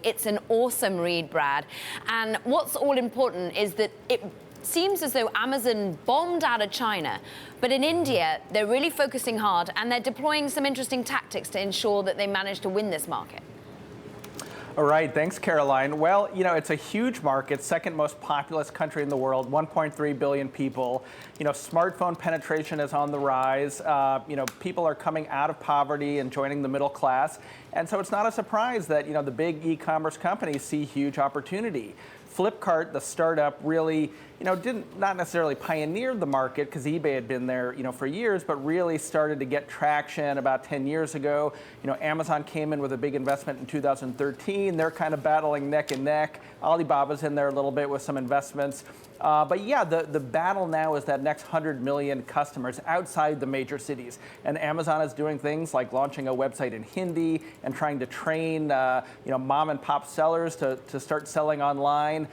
It's an awesome read, Brad. And what's all important is that it seems as though Amazon bombed out of China, but in India, they're really focusing hard and they're deploying some interesting tactics to ensure that they manage to win this market. All right, thanks, Caroline. Well, it's a huge market, second most populous country in the world, 1.3 billion people. Smartphone penetration is on the rise. People are coming out of poverty and joining the middle class. And so it's not a surprise that, the big e-commerce companies see huge opportunity. Flipkart, the startup, really, not necessarily pioneer the market because eBay had been there, for years, but really started to get traction about 10 years ago. Amazon came in with a big investment in 2013. They're kind of battling neck and neck. Alibaba's in there a little bit with some investments. But yeah, the battle now is that next 100 million customers outside the major cities. And Amazon is doing things like launching a website in Hindi and trying to train, mom and pop sellers to start selling online.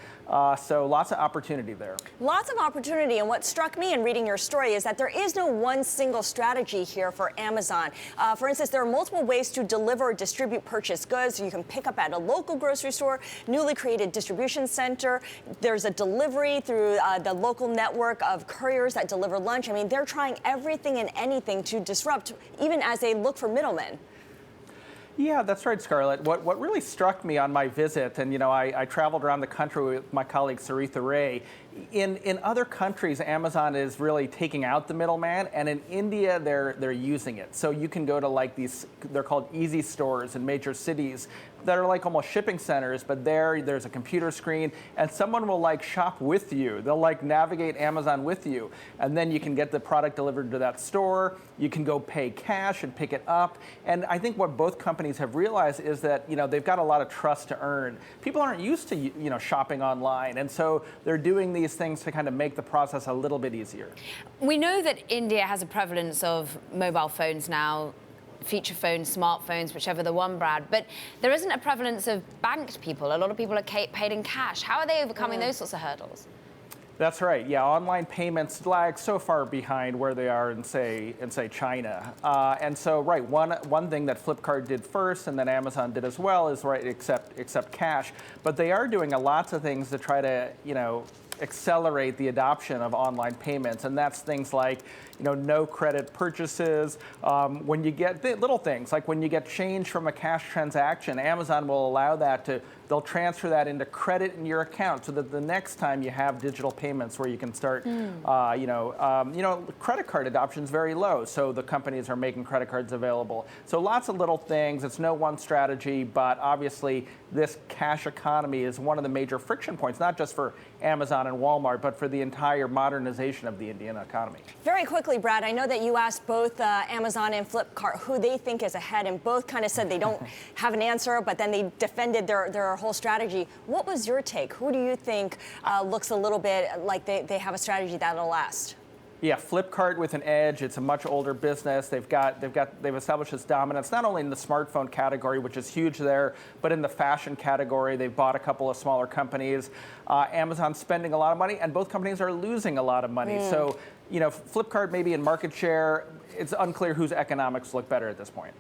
So lots of opportunity there. Lots of opportunity. And what struck me in reading your story is that there is no one single strategy here for Amazon. For instance, there are multiple ways to deliver or distribute purchased goods. You can pick up at a local grocery store, newly created distribution center. There's a delivery through the local network of couriers that deliver lunch. I mean, they're trying everything and anything to disrupt, even as they look for middlemen. Yeah, that's right, Scarlett. What really struck me on my visit, and I traveled around the country with my colleague Saritha Ray. In other countries, Amazon is really taking out the middleman, and in India, they're using it. So you can go to like these, they're called easy stores in major cities that are like almost shipping centers, but there's a computer screen, and someone will like shop with you. They'll like navigate Amazon with you, and then you can get the product delivered to that store. You can go pay cash and pick it up. And I think what both companies have realized is that they've got a lot of trust to earn. People aren't used to shopping online, and so they're doing these things to kind of make the process a little bit easier. We know that India has a prevalence of mobile phones now, feature phones, smartphones, whichever the one, Brad, but there isn't a prevalence of banked people. A lot of people are paid in cash. How are they overcoming those sorts of hurdles? That's right. Yeah, online payments lag so far behind where they are in say China. And so, right, one thing that Flipkart did first, and then Amazon did as well, is accept cash. But they are doing lots of things to try to accelerate the adoption of online payments, and that's things like no credit purchases. When you get little things like when you get change from a cash transaction, Amazon will allow that they'll transfer that into credit in your account so that the next time you have digital payments where you can start, credit card adoption is very low, so the companies are making credit cards available. So lots of little things. It's no one strategy, but obviously this cash economy is one of the major friction points, not just for Amazon and Walmart, but for the entire modernization of the Indian economy. Very quickly, Brad, I know that you asked both Amazon and Flipkart who they think is ahead, and both kind of said they don't have an answer, but then they defended their whole strategy. What was your take? Who do you think looks a little bit like they have a strategy that'll last? Yeah, Flipkart with an edge. It's a much older business. They've established its dominance not only in the smartphone category, which is huge there, but in the fashion category. They've bought a couple of smaller companies. Amazon's spending a lot of money, and both companies are losing a lot of money. So, Flipkart maybe in market share. It's unclear whose economics look better at this point.